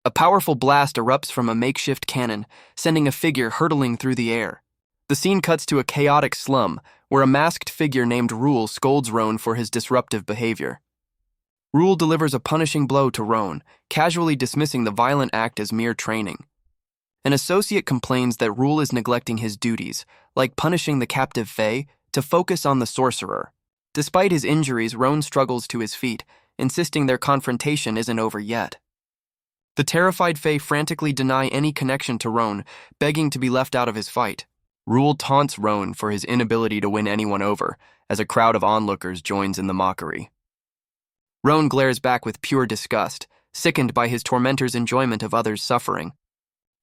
A powerful blast erupts from a makeshift cannon, sending a figure hurtling through the air. The scene cuts to a chaotic slum, where a masked figure named Rule scolds Roan for his disruptive behavior. Rule delivers a punishing blow to Roan, casually dismissing the violent act as mere training. An associate complains that Rule is neglecting his duties, like punishing the captive Fae, to focus on the sorcerer. Despite his injuries, Roan struggles to his feet, insisting their confrontation isn't over yet. The terrified Fae frantically deny any connection to Roan, begging to be left out of his fight. Rule taunts Roan for his inability to win anyone over, as a crowd of onlookers joins in the mockery. Roan glares back with pure disgust, sickened by his tormentor's enjoyment of others' suffering.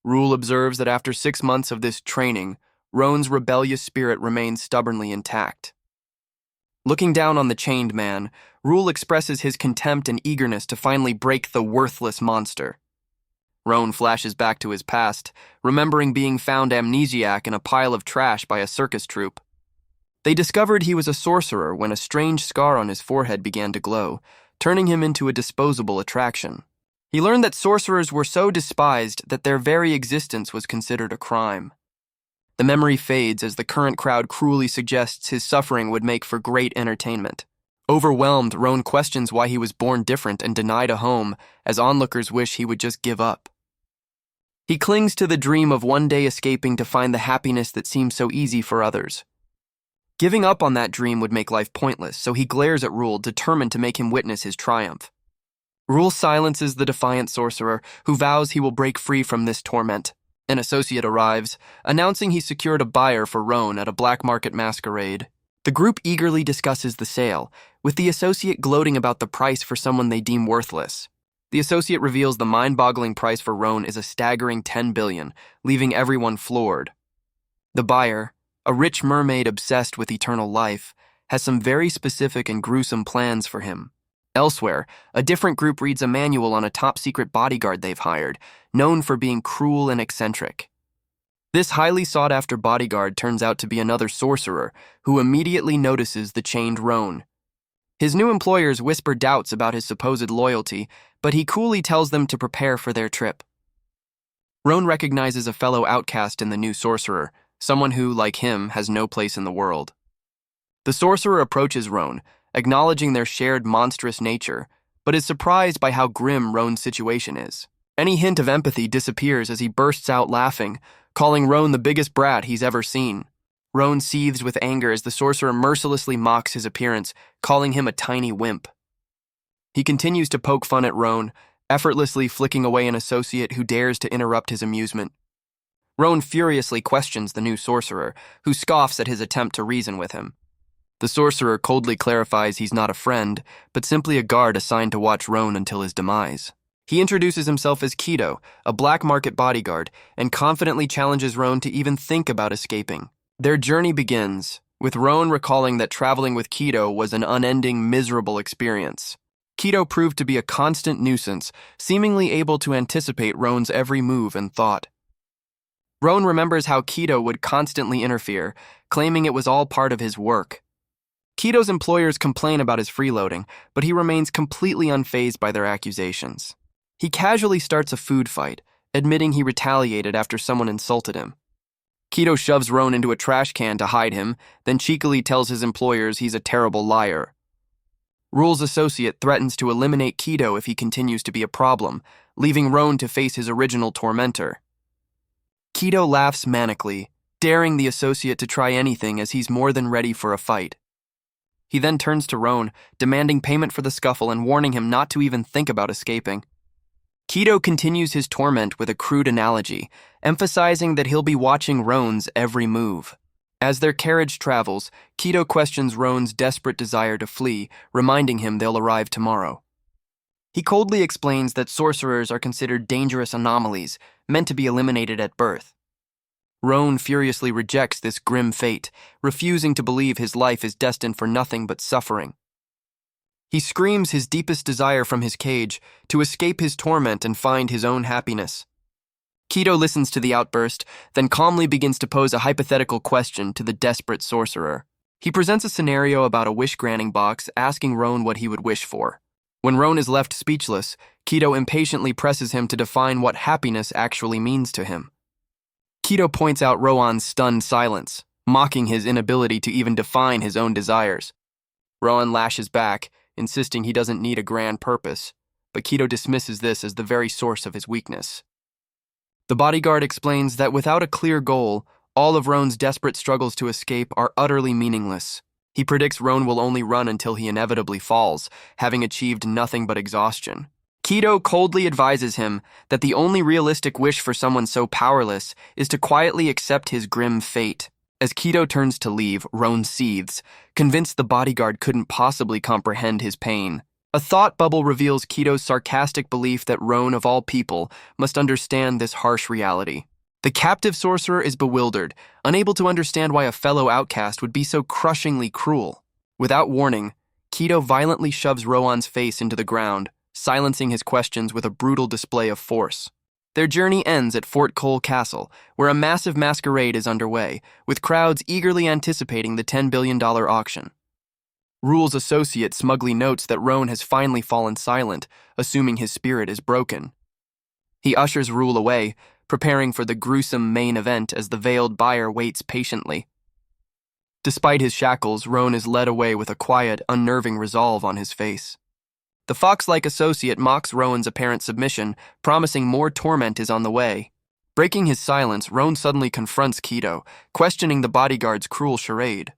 Rule observes that after 6 months of this training, Roan's rebellious spirit remains stubbornly intact. Looking down on the chained man, Rule expresses his contempt and eagerness to finally break the worthless monster. Roan flashes back to his past, remembering being found amnesiac in a pile of trash by a circus troupe. They discovered he was a sorcerer when a strange scar on his forehead began to glow, turning him into a disposable attraction. He learned that sorcerers were so despised that their very existence was considered a crime. The memory fades as the current crowd cruelly suggests his suffering would make for great entertainment. Overwhelmed, Roan questions why he was born different and denied a home, as onlookers wish he would just give up. He clings to the dream of one day escaping to find the happiness that seems so easy for others. Giving up on that dream would make life pointless, so he glares at Rule, determined to make him witness his triumph. Rule silences the defiant sorcerer, who vows he will break free from this torment. An associate arrives, announcing he secured a buyer for Roan at a black market masquerade. The group eagerly discusses the sale, with the associate gloating about the price for someone they deem worthless. The associate reveals the mind-boggling price for Roan is a staggering 10 billion, leaving everyone floored. The buyer, a rich mermaid obsessed with eternal life, has some very specific and gruesome plans for him. Elsewhere, a different group reads a manual on a top-secret bodyguard they've hired, known for being cruel and eccentric. This highly sought-after bodyguard turns out to be another sorcerer, who immediately notices the chained Roan. His new employers whisper doubts about his supposed loyalty, but he coolly tells them to prepare for their trip. Roan recognizes a fellow outcast in the new sorcerer, someone who, like him, has no place in the world. The sorcerer approaches Roan, acknowledging their shared monstrous nature, but is surprised by how grim Roan's situation is. Any hint of empathy disappears as he bursts out laughing, calling Roan the biggest brat he's ever seen. Roan seethes with anger as the sorcerer mercilessly mocks his appearance, calling him a tiny wimp. He continues to poke fun at Roan, effortlessly flicking away an associate who dares to interrupt his amusement. Roan furiously questions the new sorcerer, who scoffs at his attempt to reason with him. The sorcerer coldly clarifies he's not a friend, but simply a guard assigned to watch Roan until his demise. He introduces himself as Kito, a black market bodyguard, and confidently challenges Roan to even think about escaping. Their journey begins, with Roan recalling that traveling with Kito was an unending, miserable experience. Kito proved to be a constant nuisance, seemingly able to anticipate Roan's every move and thought. Roan remembers how Kito would constantly interfere, claiming it was all part of his work. Kito's employers complain about his freeloading, but he remains completely unfazed by their accusations. He casually starts a food fight, admitting he retaliated after someone insulted him. Kito shoves Roan into a trash can to hide him, then cheekily tells his employers he's a terrible liar. Rule's associate threatens to eliminate Kito if he continues to be a problem, leaving Roan to face his original tormentor. Kito laughs manically, daring the associate to try anything as he's more than ready for a fight. He then turns to Roan, demanding payment for the scuffle and warning him not to even think about escaping. Kito continues his torment with a crude analogy, emphasizing that he'll be watching Roan's every move. As their carriage travels, Kito questions Roan's desperate desire to flee, reminding him they'll arrive tomorrow. He coldly explains that sorcerers are considered dangerous anomalies, meant to be eliminated at birth. Roan furiously rejects this grim fate, refusing to believe his life is destined for nothing but suffering. He screams his deepest desire from his cage, to escape his torment and find his own happiness. Kito listens to the outburst, then calmly begins to pose a hypothetical question to the desperate sorcerer. He presents a scenario about a wish-granting box, asking Roan what he would wish for. When Roan is left speechless, Kito impatiently presses him to define what happiness actually means to him. Kito points out Rohan's stunned silence, mocking his inability to even define his own desires. Rohan lashes back, insisting he doesn't need a grand purpose, but Kito dismisses this as the very source of his weakness. The bodyguard explains that without a clear goal, all of Rohan's desperate struggles to escape are utterly meaningless. He predicts Rohan will only run until he inevitably falls, having achieved nothing but exhaustion. Kito coldly advises him that the only realistic wish for someone so powerless is to quietly accept his grim fate. As Kito turns to leave, Rohan seethes, convinced the bodyguard couldn't possibly comprehend his pain. A thought bubble reveals Kito's sarcastic belief that Rohan, of all people, must understand this harsh reality. The captive sorcerer is bewildered, unable to understand why a fellow outcast would be so crushingly cruel. Without warning, Kito violently shoves Rohan's face into the ground, silencing his questions with a brutal display of force. Their journey ends at Fort Cole Castle, where a massive masquerade is underway, with crowds eagerly anticipating the $10 billion auction. Rule's associate smugly notes that Rohan has finally fallen silent, assuming his spirit is broken. He ushers Rule away, preparing for the gruesome main event as the veiled buyer waits patiently. Despite his shackles, Rohan is led away with a quiet, unnerving resolve on his face. The fox-like associate mocks Rohan's apparent submission, promising more torment is on the way. Breaking his silence, Rohan suddenly confronts Kito, questioning the bodyguard's cruel charade.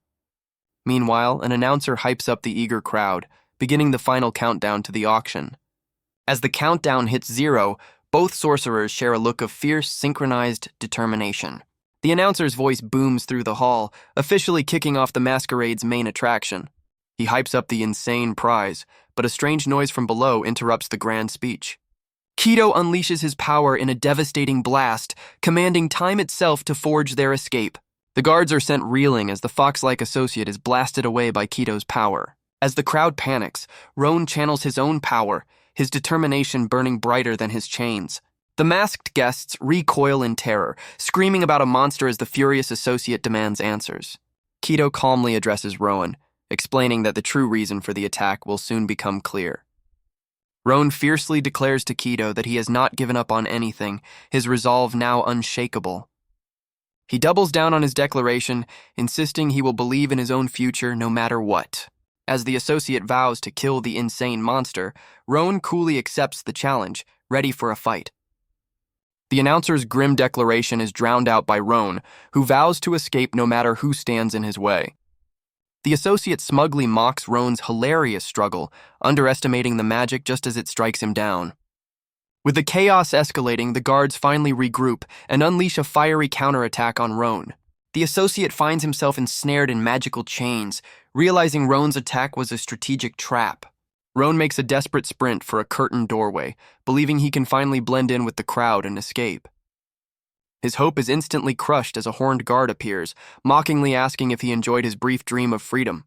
Meanwhile, an announcer hypes up the eager crowd, beginning the final countdown to the auction. As the countdown hits 0, both sorcerers share a look of fierce, synchronized determination. The announcer's voice booms through the hall, officially kicking off the masquerade's main attraction. He hypes up the insane prize, but a strange noise from below interrupts the grand speech. Kito unleashes his power in a devastating blast, commanding time itself to forge their escape. The guards are sent reeling as the fox-like associate is blasted away by Kito's power. As the crowd panics, Rohan channels his own power, his determination burning brighter than his chains. The masked guests recoil in terror, screaming about a monster as the furious associate demands answers. Kito calmly addresses Rohan, explaining that the true reason for the attack will soon become clear. Rohan fiercely declares to Kito that he has not given up on anything, his resolve now unshakable. He doubles down on his declaration, insisting he will believe in his own future no matter what. As the associate vows to kill the insane monster, Rohan coolly accepts the challenge, ready for a fight. The announcer's grim declaration is drowned out by Rohan, who vows to escape no matter who stands in his way. The associate smugly mocks Rohan's hilarious struggle, underestimating the magic just as it strikes him down. With the chaos escalating, the guards finally regroup and unleash a fiery counterattack on Rohan. The associate finds himself ensnared in magical chains, realizing Rohan's attack was a strategic trap. Rohan makes a desperate sprint for a curtained doorway, believing he can finally blend in with the crowd and escape. His hope is instantly crushed as a horned guard appears, mockingly asking if he enjoyed his brief dream of freedom.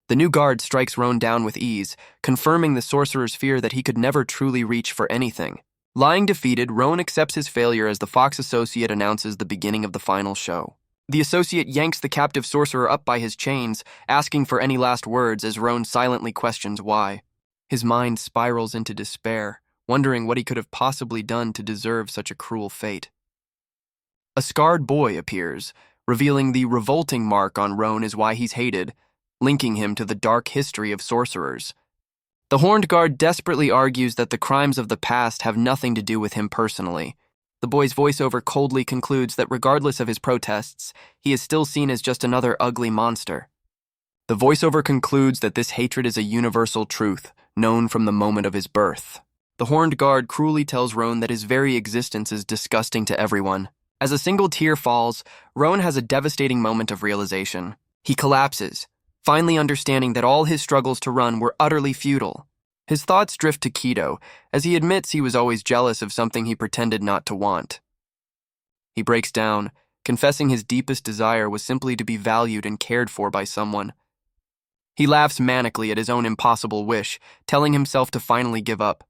The new guard strikes Rohan down with ease, confirming the sorcerer's fear that he could never truly reach for anything. Lying defeated, Rohan accepts his failure as the fox associate announces the beginning of the final show. The associate yanks the captive sorcerer up by his chains, asking for any last words as Rohan silently questions why. His mind spirals into despair, wondering what he could have possibly done to deserve such a cruel fate. A scarred boy appears, revealing the revolting mark on Rohan is why he's hated, linking him to the dark history of sorcerers. The horned guard desperately argues that the crimes of the past have nothing to do with him personally. The boy's voiceover coldly concludes that regardless of his protests, he is still seen as just another ugly monster. The voiceover concludes that this hatred is a universal truth, known from the moment of his birth. The horned guard cruelly tells Rohan that his very existence is disgusting to everyone. As a single tear falls, Rohan has a devastating moment of realization. He collapses, finally understanding that all his struggles to run were utterly futile. His thoughts drift to Kito, as he admits he was always jealous of something he pretended not to want. He breaks down, confessing his deepest desire was simply to be valued and cared for by someone. He laughs manically at his own impossible wish, telling himself to finally give up.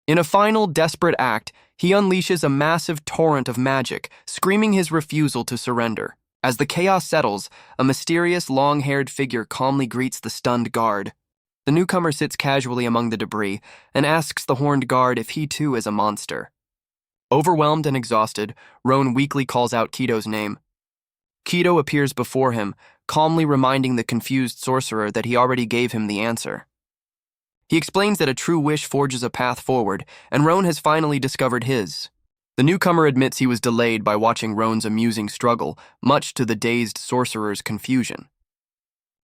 In a final, desperate act, he unleashes a massive torrent of magic, screaming his refusal to surrender. As the chaos settles, a mysterious, long-haired figure calmly greets the stunned guard. The newcomer sits casually among the debris and asks the horned guard if he too is a monster. Overwhelmed and exhausted, Roan weakly calls out Kito's name. Kito appears before him, calmly reminding the confused sorcerer that he already gave him the answer. He explains that a true wish forges a path forward, and Roan has finally discovered his. The newcomer admits he was delayed by watching Roan's amusing struggle, much to the dazed sorcerer's confusion.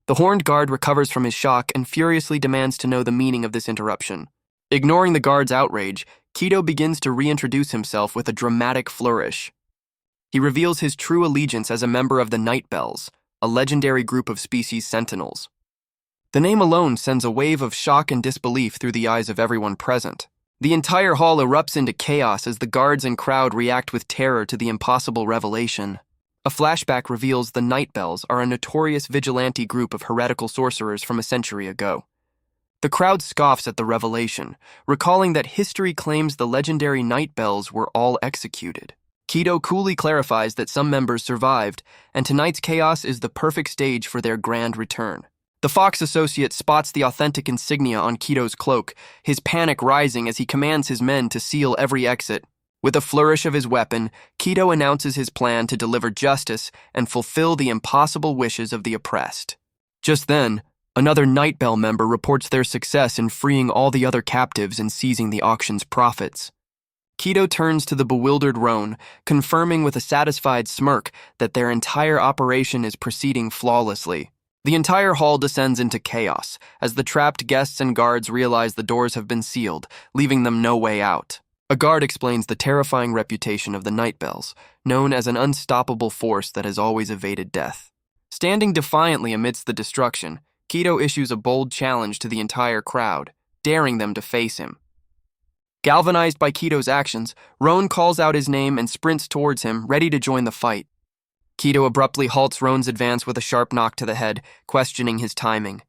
The horned guard recovers from his shock and furiously demands to know the meaning of this interruption. Ignoring the guard's outrage, Kito begins to reintroduce himself with a dramatic flourish. He reveals his true allegiance as a member of the Night Bells, a legendary group of species sentinels. The name alone sends a wave of shock and disbelief through the eyes of everyone present. The entire hall erupts into chaos as the guards and crowd react with terror to the impossible revelation. A flashback reveals the Night Bells are a notorious vigilante group of heretical sorcerers from a century ago. The crowd scoffs at the revelation, recalling that history claims the legendary Night Bells were all executed. Kito coolly clarifies that some members survived, and tonight's chaos is the perfect stage for their grand return. The Fox associate spots the authentic insignia on Kito's cloak, his panic rising as he commands his men to seal every exit. With a flourish of his weapon, Kito announces his plan to deliver justice and fulfill the impossible wishes of the oppressed. Just then, another Night Bell member reports their success in freeing all the other captives and seizing the auction's profits. Kito turns to the bewildered Roan, confirming with a satisfied smirk that their entire operation is proceeding flawlessly. The entire hall descends into chaos as the trapped guests and guards realize the doors have been sealed, leaving them no way out. A guard explains the terrifying reputation of the Night Bells, known as an unstoppable force that has always evaded death. Standing defiantly amidst the destruction, Kito issues a bold challenge to the entire crowd, daring them to face him. Galvanized by Kito's actions, Roan calls out his name and sprints towards him, ready to join the fight. Kito abruptly halts Roan's advance with a sharp knock to the head, questioning his timing.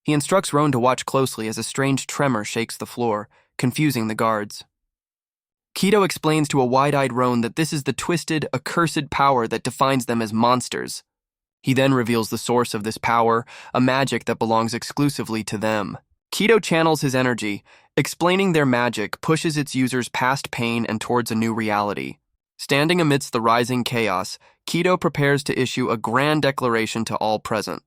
He instructs Roan to watch closely as a strange tremor shakes the floor, confusing the guards. Kito explains to a wide-eyed Roan that this is the twisted, accursed power that defines them as monsters. He then reveals the source of this power, a magic that belongs exclusively to them. Kito channels his energy, explaining their magic pushes its users past pain and towards a new reality. Standing amidst the rising chaos, Kito prepares to issue a grand declaration to all present.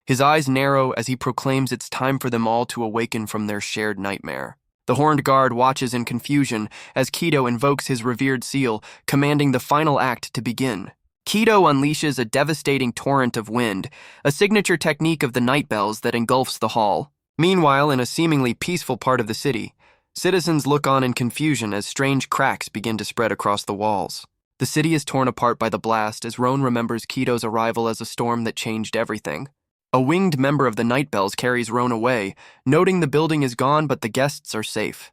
His eyes narrow as he proclaims it's time for them all to awaken from their shared nightmare. The horned guard watches in confusion as Kito invokes his revered seal, commanding the final act to begin. Kito unleashes a devastating torrent of wind, a signature technique of the Night Bells that engulfs the hall. Meanwhile, in a seemingly peaceful part of the city, citizens look on in confusion as strange cracks begin to spread across the walls. The city is torn apart by the blast as Roan remembers Kito's arrival as a storm that changed everything. A winged member of the Night Bells carries Roan away, noting the building is gone but the guests are safe.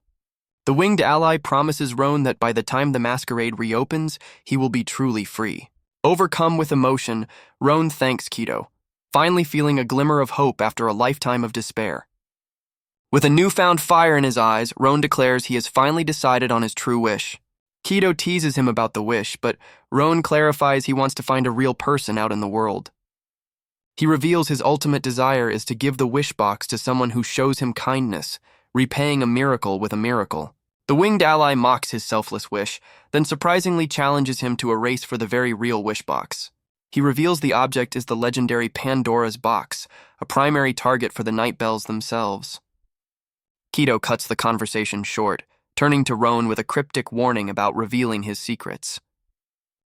The winged ally promises Roan that by the time the masquerade reopens, he will be truly free. Overcome with emotion, Roan thanks Kito, finally feeling a glimmer of hope after a lifetime of despair. With a newfound fire in his eyes, Roan declares he has finally decided on his true wish. Kito teases him about the wish, but Roan clarifies he wants to find a real person out in the world. He reveals his ultimate desire is to give the wish box to someone who shows him kindness, repaying a miracle with a miracle. The winged ally mocks his selfless wish, then surprisingly challenges him to a race for the very real wish box. He reveals the object is the legendary Pandora's box, a primary target for the Night Bells themselves. Kito cuts the conversation short, turning to Roan with a cryptic warning about revealing his secrets.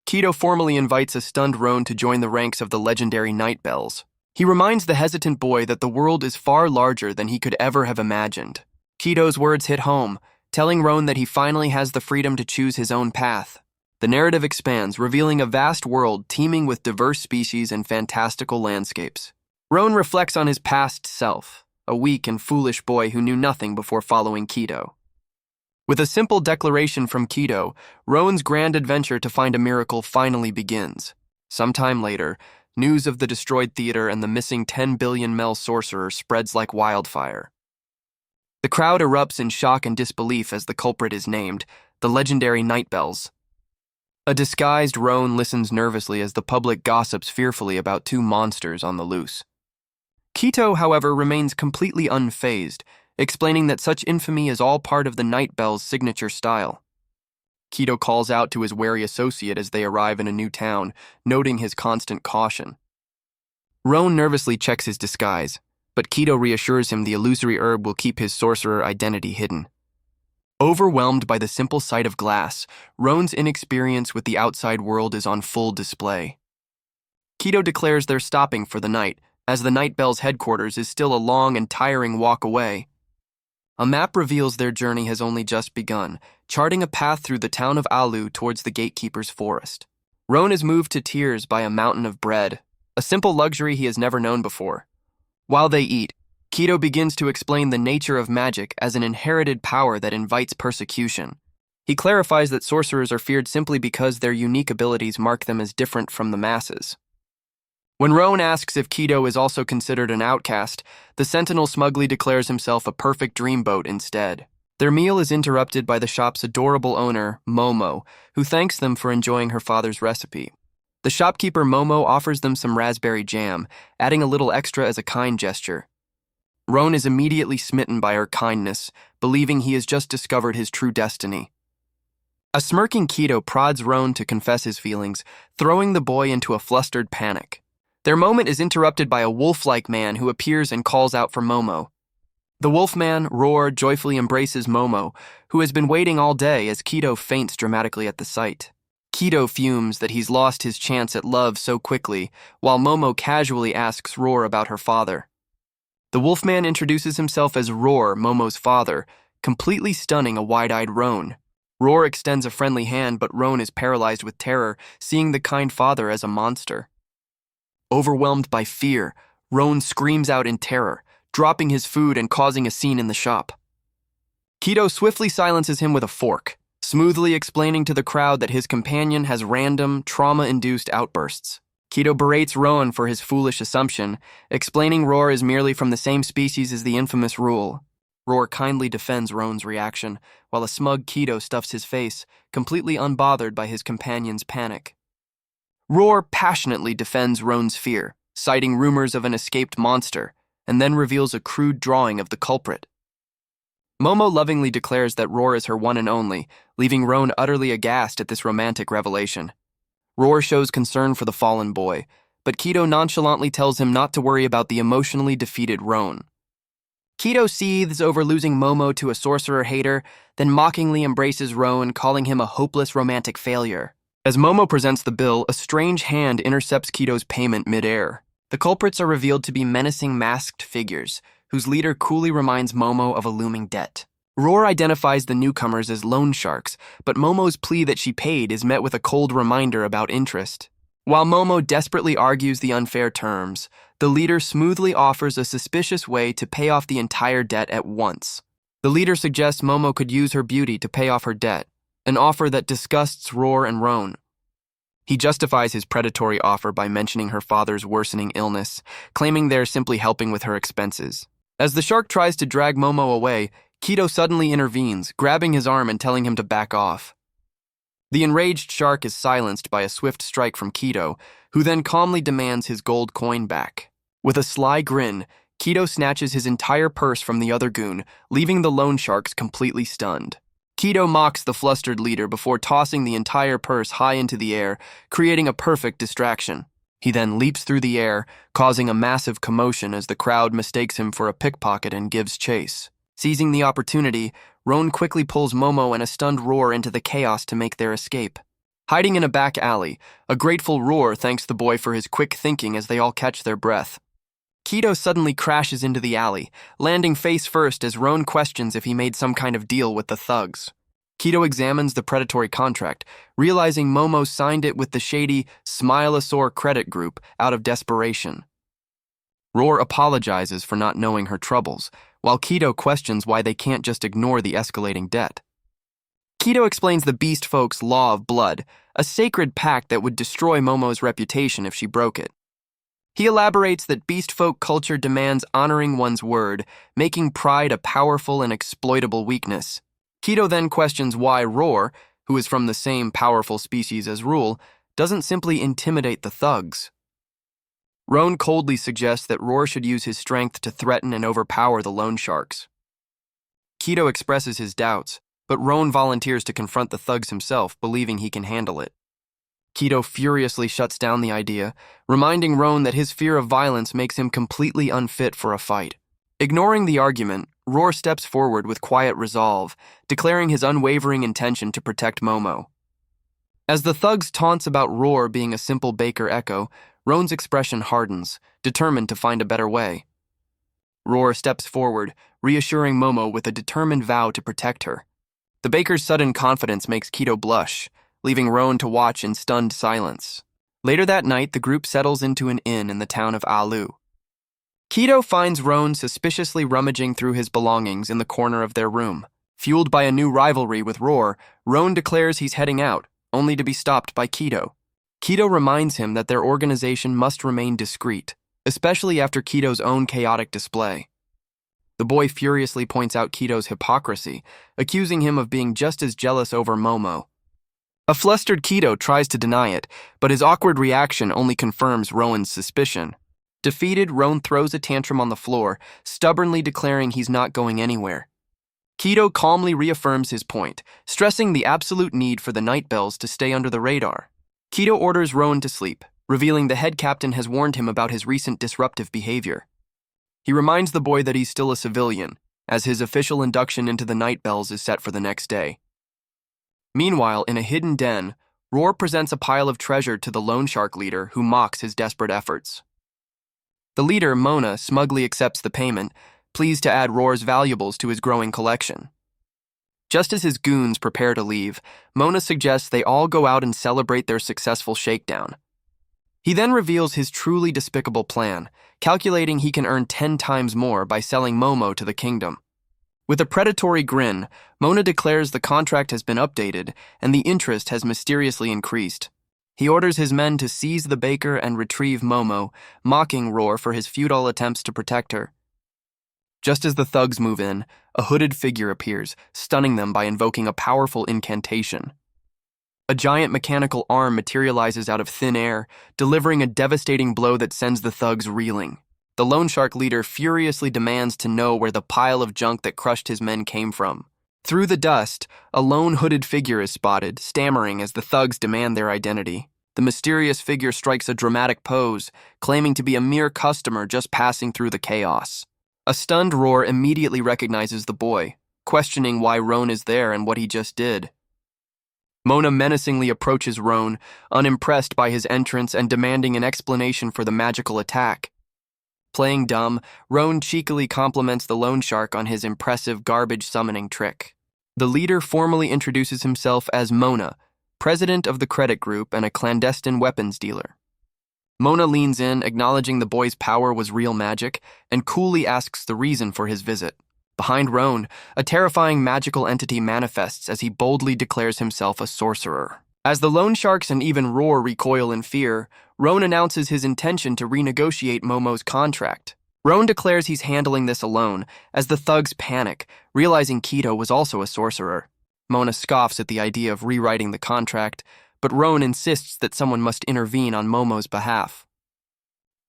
Kito formally invites a stunned Roan to join the ranks of the legendary Night Bells. He reminds the hesitant boy that the world is far larger than he could ever have imagined. Kito's words hit home, telling Roan that he finally has the freedom to choose his own path. The narrative expands, revealing a vast world teeming with diverse species and fantastical landscapes. Roan reflects on his past self, a weak and foolish boy who knew nothing before following Kito. With a simple declaration from Kito, Roan's grand adventure to find a miracle finally begins. Sometime later, news of the destroyed theater and the missing 10 billion Mel sorcerer spreads like wildfire. The crowd erupts in shock and disbelief as the culprit is named, the legendary Night Bells. A disguised Roan listens nervously as the public gossips fearfully about two monsters on the loose. Kito, however, remains completely unfazed, explaining that such infamy is all part of the Night Bell's signature style. Kito calls out to his wary associate as they arrive in a new town, noting his constant caution. Roan nervously checks his disguise, but Kito reassures him the illusory herb will keep his sorcerer identity hidden. Overwhelmed by the simple sight of glass, Roan's inexperience with the outside world is on full display. Kito declares they're stopping for the night, as the Night Bell's headquarters is still a long and tiring walk away. A map reveals their journey has only just begun, charting a path through the town of Alu towards the gatekeeper's forest. Roan is moved to tears by a mountain of bread, a simple luxury he has never known before. While they eat, Kito begins to explain the nature of magic as an inherited power that invites persecution. He clarifies that sorcerers are feared simply because their unique abilities mark them as different from the masses. When Roan asks if Kito is also considered an outcast, the sentinel smugly declares himself a perfect dreamboat instead. Their meal is interrupted by the shop's adorable owner, Momo, who thanks them for enjoying her father's recipe. The shopkeeper Momo offers them some raspberry jam, adding a little extra as a kind gesture. Roan is immediately smitten by her kindness, believing he has just discovered his true destiny. A smirking Kito prods Roan to confess his feelings, throwing the boy into a flustered panic. Their moment is interrupted by a wolf-like man who appears and calls out for Momo. The wolfman, Roar, joyfully embraces Momo, who has been waiting all day as Kito faints dramatically at the sight. Kito fumes that he's lost his chance at love so quickly, while Momo casually asks Roar about her father. The wolfman introduces himself as Roar, Momo's father, completely stunning a wide-eyed Roan. Roar extends a friendly hand, but Roan is paralyzed with terror, seeing the kind father as a monster. Overwhelmed by fear, Roan screams out in terror, dropping his food and causing a scene in the shop. Kito swiftly silences him with a fork, smoothly explaining to the crowd that his companion has random, trauma-induced outbursts. Kito berates Roan for his foolish assumption, explaining Roar is merely from the same species as the infamous Rule. Roar kindly defends Roan's reaction, while a smug Kito stuffs his face, completely unbothered by his companion's panic. Roar passionately defends Roan's fear, citing rumors of an escaped monster, and then reveals a crude drawing of the culprit. Momo lovingly declares that Roar is her one and only, leaving Roan utterly aghast at this romantic revelation. Roar shows concern for the fallen boy, but Kito nonchalantly tells him not to worry about the emotionally defeated Roan. Kito seethes over losing Momo to a sorcerer hater, then mockingly embraces Roan, calling him a hopeless romantic failure. As Momo presents the bill, a strange hand intercepts Kito's payment mid-air. The culprits are revealed to be menacing masked figures, whose leader coolly reminds Momo of a looming debt. Roar identifies the newcomers as loan sharks, but Momo's plea that she paid is met with a cold reminder about interest. While Momo desperately argues the unfair terms, the leader smoothly offers a suspicious way to pay off the entire debt at once. The leader suggests Momo could use her beauty to pay off her debt, an offer that disgusts Roar and Roan. He justifies his predatory offer by mentioning her father's worsening illness, claiming they're simply helping with her expenses. As the shark tries to drag Momo away, Kito suddenly intervenes, grabbing his arm and telling him to back off. The enraged shark is silenced by a swift strike from Kito, who then calmly demands his gold coin back. With a sly grin, Kito snatches his entire purse from the other goon, leaving the loan sharks completely stunned. Kito mocks the flustered leader before tossing the entire purse high into the air, creating a perfect distraction. He then leaps through the air, causing a massive commotion as the crowd mistakes him for a pickpocket and gives chase. Seizing the opportunity, Roan quickly pulls Momo and a stunned Roar into the chaos to make their escape. Hiding in a back alley, a grateful Roar thanks the boy for his quick thinking as they all catch their breath. Kito suddenly crashes into the alley, landing face first as Roan questions if he made some kind of deal with the thugs. Kito examines the predatory contract, realizing Momo signed it with the shady Smilosaur credit group out of desperation. Roar apologizes for not knowing her troubles, while Kito questions why they can't just ignore the escalating debt. Kito explains the beast folk's law of blood, a sacred pact that would destroy Momo's reputation if she broke it. He elaborates that beast folk culture demands honoring one's word, making pride a powerful and exploitable weakness. Kito then questions why Roar, who is from the same powerful species as Rule, doesn't simply intimidate the thugs. Roan coldly suggests that Roar should use his strength to threaten and overpower the loan sharks. Kito expresses his doubts, but Roan volunteers to confront the thugs himself, believing he can handle it. Kito furiously shuts down the idea, reminding Roan that his fear of violence makes him completely unfit for a fight. Ignoring the argument, Roar steps forward with quiet resolve, declaring his unwavering intention to protect Momo. As the thugs taunts about Roar being a simple baker echo, Roan's expression hardens, determined to find a better way. Roar steps forward, reassuring Momo with a determined vow to protect her. The baker's sudden confidence makes Kito blush, leaving Roan to watch in stunned silence. Later that night, the group settles into an inn in the town of Alu. Kito finds Roan suspiciously rummaging through his belongings in the corner of their room. Fueled by a new rivalry with Roar, Roan declares he's heading out, only to be stopped by Kito. Kito reminds him that their organization must remain discreet, especially after Kito's own chaotic display. The boy furiously points out Kito's hypocrisy, accusing him of being just as jealous over Momo. A flustered Kito tries to deny it, but his awkward reaction only confirms Roan's suspicion. Defeated, Roan throws a tantrum on the floor, stubbornly declaring he's not going anywhere. Kito calmly reaffirms his point, stressing the absolute need for the night bells to stay under the radar. Kito orders Roan to sleep, revealing the head captain has warned him about his recent disruptive behavior. He reminds the boy that he's still a civilian, as his official induction into the night bells is set for the next day. Meanwhile, in a hidden den, Roar presents a pile of treasure to the loan shark leader, who mocks his desperate efforts. The leader, Mona, smugly accepts the payment, pleased to add Roar's valuables to his growing collection. Just as his goons prepare to leave, Mona suggests they all go out and celebrate their successful shakedown. He then reveals his truly despicable plan, calculating he can earn 10 times more by selling Momo to the kingdom. With a predatory grin, Mona declares the contract has been updated and the interest has mysteriously increased. He orders his men to seize the baker and retrieve Momo, mocking Roar for his futile attempts to protect her. Just as the thugs move in, a hooded figure appears, stunning them by invoking a powerful incantation. A giant mechanical arm materializes out of thin air, delivering a devastating blow that sends the thugs reeling. The loan shark leader furiously demands to know where the pile of junk that crushed his men came from. Through the dust, a lone hooded figure is spotted, stammering as the thugs demand their identity. The mysterious figure strikes a dramatic pose, claiming to be a mere customer just passing through the chaos. A stunned Roar immediately recognizes the boy, questioning why Roan is there and what he just did. Mona menacingly approaches Roan, unimpressed by his entrance and demanding an explanation for the magical attack. Playing dumb, Roan cheekily compliments the loan shark on his impressive garbage summoning trick. The leader formally introduces himself as Mona, president of the credit group and a clandestine weapons dealer. Mona leans in, acknowledging the boy's power was real magic, and coolly asks the reason for his visit. Behind Roan, a terrifying magical entity manifests as he boldly declares himself a sorcerer. As the loan sharks and even Roar recoil in fear, Roan announces his intention to renegotiate Momo's contract. Roan declares he's handling this alone, as the thugs panic, realizing Kito was also a sorcerer. Mona scoffs at the idea of rewriting the contract, but Roan insists that someone must intervene on Momo's behalf.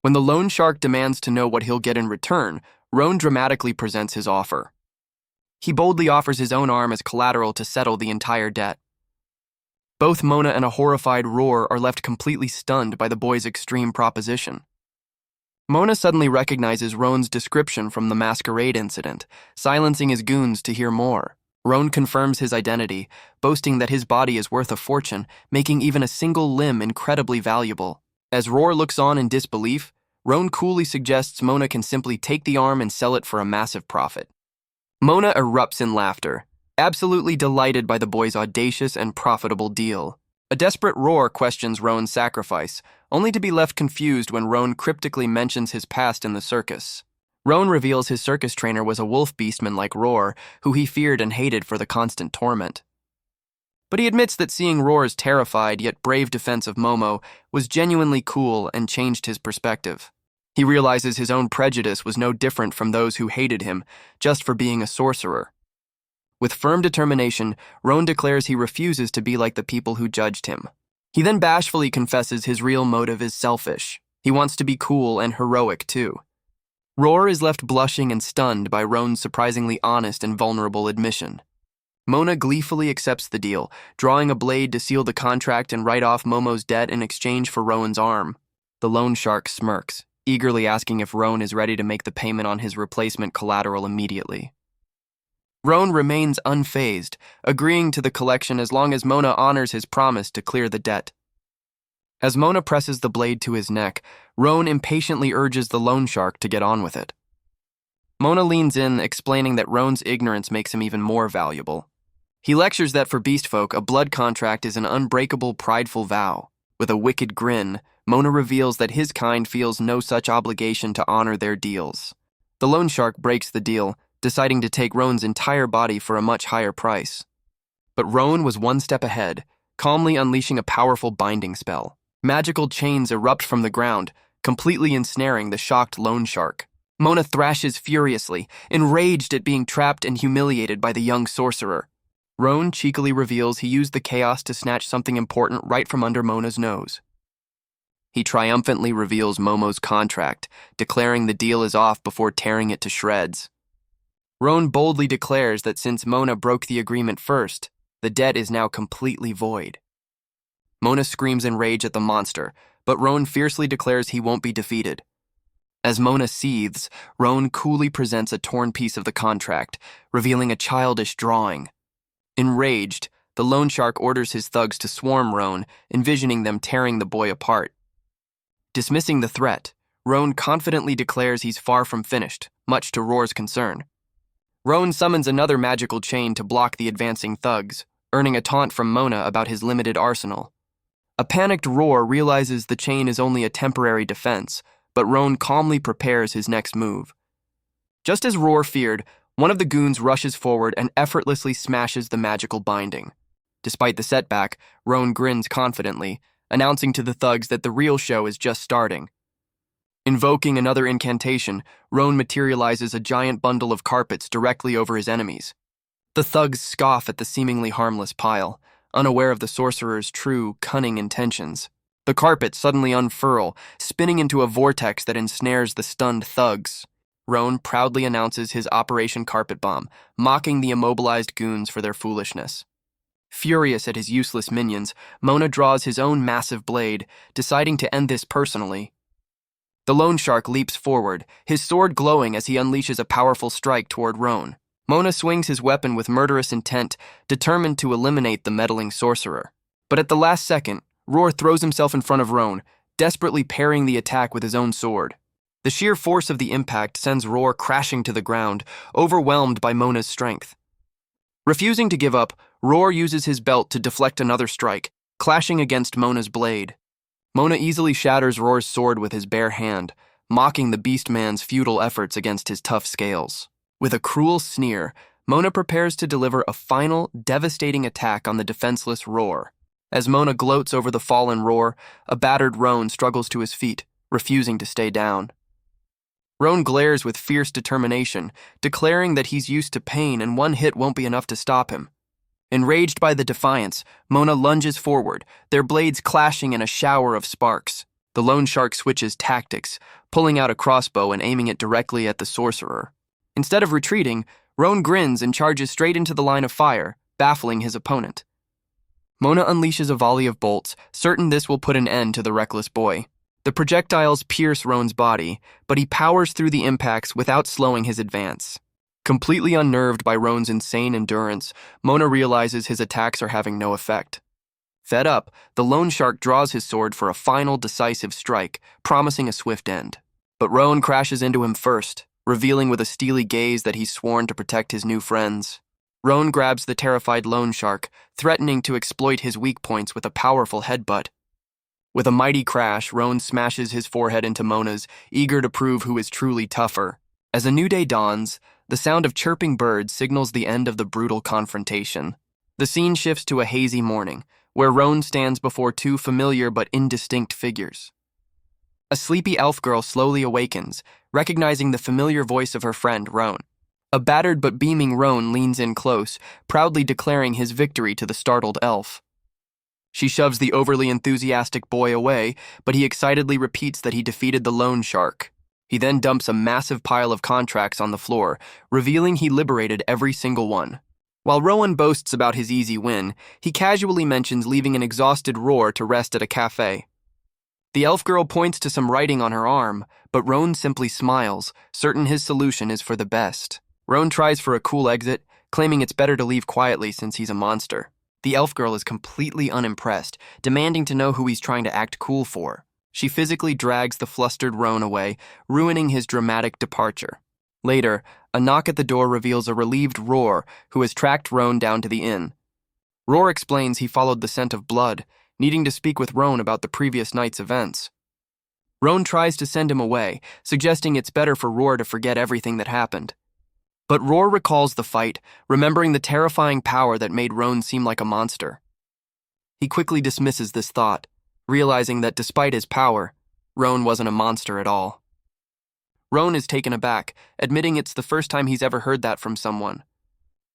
When the loan shark demands to know what he'll get in return, Roan dramatically presents his offer. He boldly offers his own arm as collateral to settle the entire debt. Both Mona and a horrified Roar are left completely stunned by the boy's extreme proposition. Mona suddenly recognizes Roan's description from the masquerade incident, silencing his goons to hear more. Roan confirms his identity, boasting that his body is worth a fortune, making even a single limb incredibly valuable. As Roar looks on in disbelief, Roan coolly suggests Mona can simply take the arm and sell it for a massive profit. Mona erupts in laughter, absolutely delighted by the boy's audacious and profitable deal. A desperate Roar questions Roan's sacrifice, only to be left confused when Roan cryptically mentions his past in the circus. Roan reveals his circus trainer was a wolf beastman like Roar, who he feared and hated for the constant torment. But he admits that seeing Roar's terrified yet brave defense of Momo was genuinely cool and changed his perspective. He realizes his own prejudice was no different from those who hated him just for being a sorcerer. With firm determination, Roan declares he refuses to be like the people who judged him. He then bashfully confesses his real motive is selfish. He wants to be cool and heroic, too. Roar is left blushing and stunned by Roan's surprisingly honest and vulnerable admission. Mona gleefully accepts the deal, drawing a blade to seal the contract and write off Momo's debt in exchange for Rowan's arm. The loan shark smirks, eagerly asking if Roan is ready to make the payment on his replacement collateral immediately. Roan remains unfazed, agreeing to the collection as long as Mona honors his promise to clear the debt. As Mona presses the blade to his neck, Roan impatiently urges the loan shark to get on with it. Mona leans in, explaining that Roan's ignorance makes him even more valuable. He lectures that for beast folk, a blood contract is an unbreakable, prideful vow. With a wicked grin, Mona reveals that his kind feels no such obligation to honor their deals. The loan shark breaks the deal, deciding to take Roan's entire body for a much higher price. But Roan was one step ahead, calmly unleashing a powerful binding spell. Magical chains erupt from the ground, completely ensnaring the shocked loan shark. Mona thrashes furiously, enraged at being trapped and humiliated by the young sorcerer. Roan cheekily reveals he used the chaos to snatch something important right from under Mona's nose. He triumphantly reveals Momo's contract, declaring the deal is off before tearing it to shreds. Roan boldly declares that since Mona broke the agreement first, the debt is now completely void. Mona screams in rage at the monster, but Roan fiercely declares he won't be defeated. As Mona seethes, Roan coolly presents a torn piece of the contract, revealing a childish drawing. Enraged, the loan shark orders his thugs to swarm Roan, envisioning them tearing the boy apart. Dismissing the threat, Roan confidently declares he's far from finished, much to Roar's concern. Roan summons another magical chain to block the advancing thugs, earning a taunt from Mona about his limited arsenal. A panicked Roar realizes the chain is only a temporary defense, but Roan calmly prepares his next move. Just as Roar feared, one of the goons rushes forward and effortlessly smashes the magical binding. Despite the setback, Roan grins confidently, announcing to the thugs that the real show is just starting. Invoking another incantation, Roan materializes a giant bundle of carpets directly over his enemies. The thugs scoff at the seemingly harmless pile, unaware of the sorcerer's true, cunning intentions. The carpets suddenly unfurl, spinning into a vortex that ensnares the stunned thugs. Roan proudly announces his Operation Carpet Bomb, mocking the immobilized goons for their foolishness. Furious at his useless minions, Mona draws his own massive blade, deciding to end this personally. The loan shark leaps forward, his sword glowing as he unleashes a powerful strike toward Roan. Mona swings his weapon with murderous intent, determined to eliminate the meddling sorcerer. But at the last second, Roar throws himself in front of Roan, desperately parrying the attack with his own sword. The sheer force of the impact sends Roar crashing to the ground, overwhelmed by Mona's strength. Refusing to give up, Roar uses his belt to deflect another strike, clashing against Mona's blade. Mona easily shatters Roar's sword with his bare hand, mocking the beast man's futile efforts against his tough scales. With a cruel sneer, Mona prepares to deliver a final, devastating attack on the defenseless Roar. As Mona gloats over the fallen Roar, a battered Roan struggles to his feet, refusing to stay down. Roan glares with fierce determination, declaring that he's used to pain and one hit won't be enough to stop him. Enraged by the defiance, Mona lunges forward, their blades clashing in a shower of sparks. The loan shark switches tactics, pulling out a crossbow and aiming it directly at the sorcerer. Instead of retreating, Roan grins and charges straight into the line of fire, baffling his opponent. Mona unleashes a volley of bolts, certain this will put an end to the reckless boy. The projectiles pierce Roan's body, but he powers through the impacts without slowing his advance. Completely unnerved by Roan's insane endurance, Mona realizes his attacks are having no effect. Fed up, the loan shark draws his sword for a final decisive strike, promising a swift end. But Roan crashes into him first, revealing with a steely gaze that he's sworn to protect his new friends. Roan grabs the terrified loan shark, threatening to exploit his weak points with a powerful headbutt. With a mighty crash, Roan smashes his forehead into Mona's, eager to prove who is truly tougher. As a new day dawns, the sound of chirping birds signals the end of the brutal confrontation. The scene shifts to a hazy morning, where Roan stands before two familiar but indistinct figures. A sleepy elf girl slowly awakens, recognizing the familiar voice of her friend, Roan. A battered but beaming Roan leans in close, proudly declaring his victory to the startled elf. She shoves the overly enthusiastic boy away, but he excitedly repeats that he defeated the loan shark. He then dumps a massive pile of contracts on the floor, revealing he liberated every single one. While Rowan boasts about his easy win, he casually mentions leaving an exhausted Roar to rest at a cafe. The elf girl points to some writing on her arm, but Rowan simply smiles, certain his solution is for the best. Rowan tries for a cool exit, claiming it's better to leave quietly since he's a monster. The elf girl is completely unimpressed, demanding to know who he's trying to act cool for. She physically drags the flustered Rowan away, ruining his dramatic departure. Later, a knock at the door reveals a relieved Roar, who has tracked Rowan down to the inn. Roar explains he followed the scent of blood, needing to speak with Rowan about the previous night's events. Rowan tries to send him away, suggesting it's better for Roar to forget everything that happened. But Roar recalls the fight, remembering the terrifying power that made Rowan seem like a monster. He quickly dismisses this thought, realizing that despite his power, Rowan wasn't a monster at all. Rowan is taken aback, admitting it's the first time he's ever heard that from someone.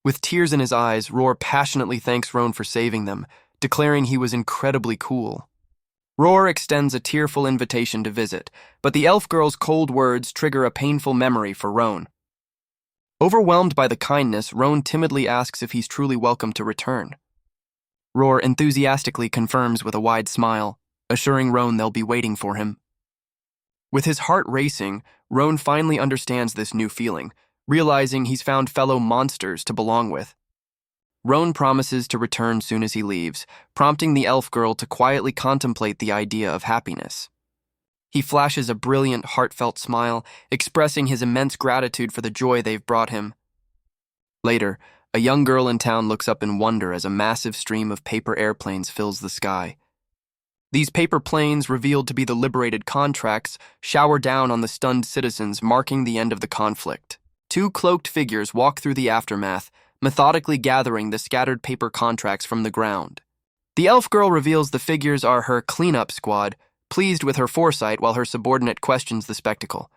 With tears in his eyes, Roar passionately thanks Rowan for saving them, declaring he was incredibly cool. Roar extends a tearful invitation to visit, but the elf girl's cold words trigger a painful memory for Rowan. Overwhelmed by the kindness, Rowan timidly asks if he's truly welcome to return. Roar enthusiastically confirms with a wide smile, assuring Rowan they'll be waiting for him. With his heart racing, Rowan finally understands this new feeling, realizing he's found fellow monsters to belong with. Rowan promises to return soon as he leaves, prompting the elf girl to quietly contemplate the idea of happiness. He flashes a brilliant, heartfelt smile, expressing his immense gratitude for the joy they've brought him. Later, a young girl in town looks up in wonder as a massive stream of paper airplanes fills the sky. These paper planes, revealed to be the liberated contracts, shower down on the stunned citizens, marking the end of the conflict. Two cloaked figures walk through the aftermath, methodically gathering the scattered paper contracts from the ground. The elf girl reveals the figures are her cleanup squad, pleased with her foresight while her subordinate questions the spectacle.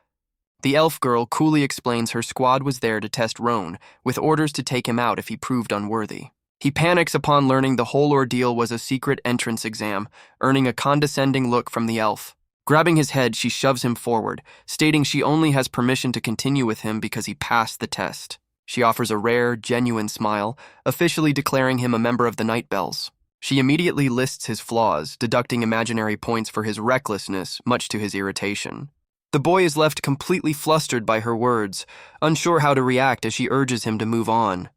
The elf girl coolly explains her squad was there to test Rowan, with orders to take him out if he proved unworthy. He panics upon learning the whole ordeal was a secret entrance exam, earning a condescending look from the elf. Grabbing his head, she shoves him forward, stating she only has permission to continue with him because he passed the test. She offers a rare, genuine smile, officially declaring him a member of the Night Bells. She immediately lists his flaws, deducting imaginary points for his recklessness, much to his irritation. The boy is left completely flustered by her words, unsure how to react as she urges him to move on.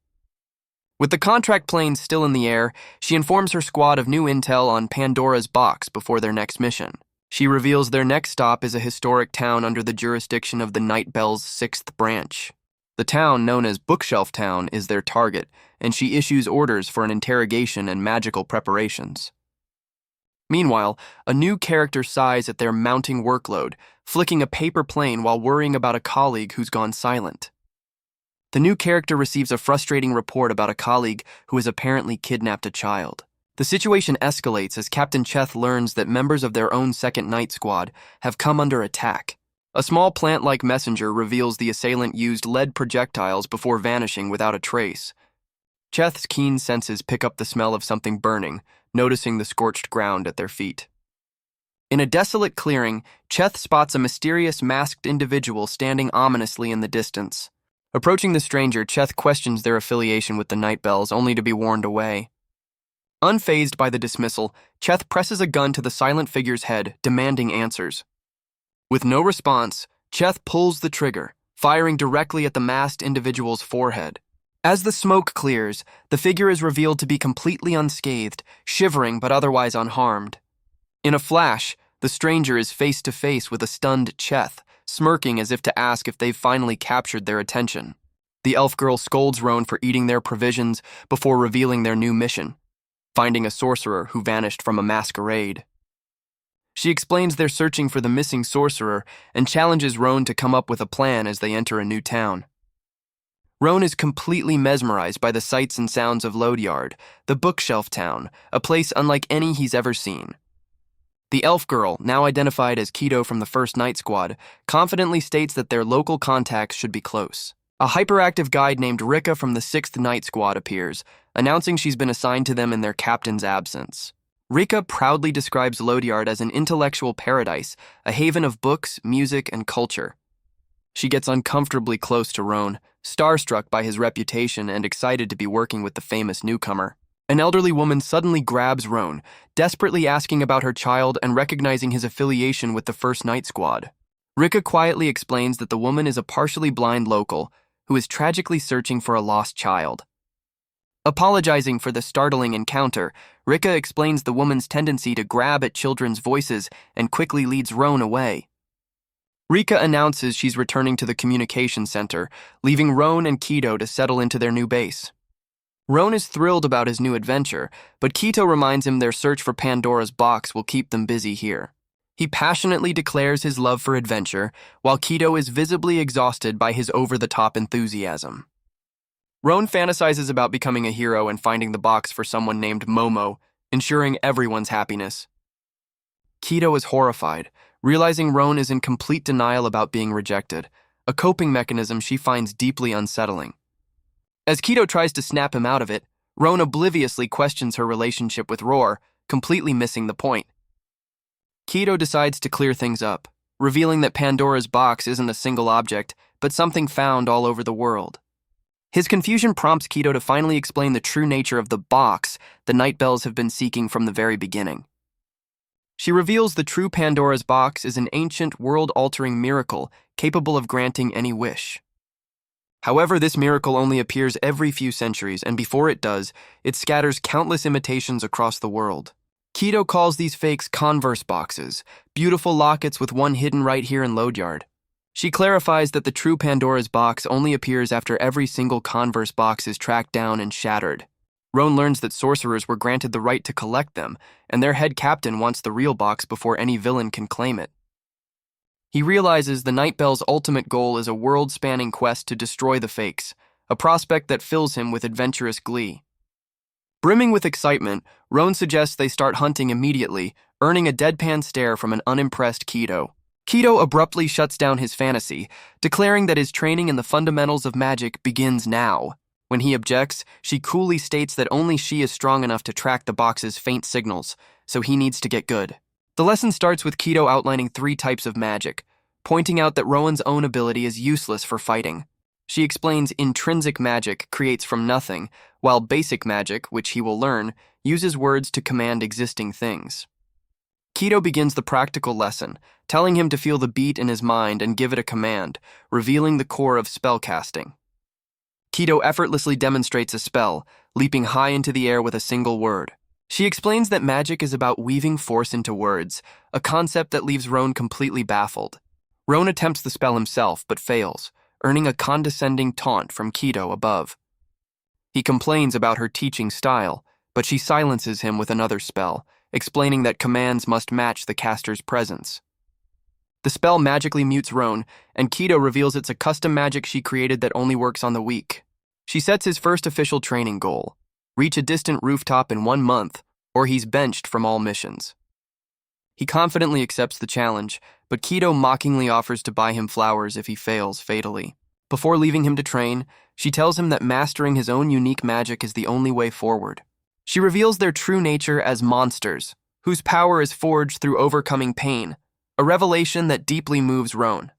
With the contract planes still in the air, she informs her squad of new intel on Pandora's box before their next mission. She reveals their next stop is a historic town under the jurisdiction of the Night Bell's 6th branch. The town, known as Bookshelf Town, is their target, and she issues orders for an interrogation and magical preparations. Meanwhile, a new character sighs at their mounting workload, flicking a paper plane while worrying about a colleague who's gone silent. The new character receives a frustrating report about a colleague who has apparently kidnapped a child. The situation escalates as Captain Cheth learns that members of their own second night squad have come under attack. A small plant-like messenger reveals the assailant used lead projectiles before vanishing without a trace. Cheth's keen senses pick up the smell of something burning, noticing the scorched ground at their feet. In a desolate clearing, Cheth spots a mysterious masked individual standing ominously in the distance. Approaching the stranger, Cheth questions their affiliation with the Night Bells, only to be warned away. Unfazed by the dismissal, Cheth presses a gun to the silent figure's head, demanding answers. With no response, Cheth pulls the trigger, firing directly at the masked individual's forehead. As the smoke clears, the figure is revealed to be completely unscathed, shivering but otherwise unharmed. In a flash, the stranger is face to face with a stunned Cheth, smirking as if to ask if they've finally captured their attention. The elf girl scolds Rowan for eating their provisions before revealing their new mission, finding a sorcerer who vanished from a masquerade. She explains they're searching for the missing sorcerer and challenges Rowan to come up with a plan as they enter a new town. Rowan is completely mesmerized by the sights and sounds of Loadyard, the bookshelf town, a place unlike any he's ever seen. The elf girl, now identified as Kito from the First Night Squad, confidently states that their local contacts should be close. A hyperactive guide named Rika from the 6th Night Squad appears, announcing she's been assigned to them in their captain's absence. Rika proudly describes Lodeyard as an intellectual paradise, a haven of books, music, and culture. She gets uncomfortably close to Roan, starstruck by his reputation and excited to be working with the famous newcomer. An elderly woman suddenly grabs Roan, desperately asking about her child and recognizing his affiliation with the First Night Squad. Rika quietly explains that the woman is a partially blind local who is tragically searching for a lost child. Apologizing for the startling encounter, Rika explains the woman's tendency to grab at children's voices and quickly leads Roan away. Rika announces she's returning to the communication center, leaving Roan and Kito to settle into their new base. Roan is thrilled about his new adventure, but Kito reminds him their search for Pandora's box will keep them busy here. He passionately declares his love for adventure, while Kito is visibly exhausted by his over-the-top enthusiasm. Roan fantasizes about becoming a hero and finding the box for someone named Momo, ensuring everyone's happiness. Kito is horrified, realizing Roan is in complete denial about being rejected, a coping mechanism she finds deeply unsettling. As Kito tries to snap him out of it, Roan obliviously questions her relationship with Roar, completely missing the point. Kito decides to clear things up, revealing that Pandora's box isn't a single object, but something found all over the world. His confusion prompts Kito to finally explain the true nature of the box the Nightbells have been seeking from the very beginning. She reveals the true Pandora's box is an ancient, world-altering miracle capable of granting any wish. However, this miracle only appears every few centuries, and before it does, it scatters countless imitations across the world. Kito calls these fakes Converse boxes, beautiful lockets with one hidden right here in Lodeyard. She clarifies that the true Pandora's box only appears after every single Converse box is tracked down and shattered. Roan learns that sorcerers were granted the right to collect them, and their head captain wants the real box before any villain can claim it. He realizes the Nightbells' ultimate goal is a world-spanning quest to destroy the fakes, a prospect that fills him with adventurous glee. Brimming with excitement, Roan suggests they start hunting immediately, earning a deadpan stare from an unimpressed Kito. Kito abruptly shuts down his fantasy, declaring that his training in the fundamentals of magic begins now. When he objects, she coolly states that only she is strong enough to track the box's faint signals, so he needs to get good. The lesson starts with Kito outlining 3 types of magic, pointing out that Rowan's own ability is useless for fighting. She explains intrinsic magic creates from nothing, while basic magic, which he will learn, uses words to command existing things. Kito begins the practical lesson, telling him to feel the beat in his mind and give it a command, revealing the core of spellcasting. Kito effortlessly demonstrates a spell, leaping high into the air with a single word. She explains that magic is about weaving force into words, a concept that leaves Roan completely baffled. Roan attempts the spell himself, but fails, earning a condescending taunt from Kito above. He complains about her teaching style, but she silences him with another spell, explaining that commands must match the caster's presence. The spell magically mutes Roan, and Kito reveals it's a custom magic she created that only works on the weak. She sets his first official training goal: reach a distant rooftop in 1 month, or he's benched from all missions. He confidently accepts the challenge, but Kito mockingly offers to buy him flowers if he fails fatally. Before leaving him to train, she tells him that mastering his own unique magic is the only way forward. She reveals their true nature as monsters, whose power is forged through overcoming pain, a revelation that deeply moves Roan.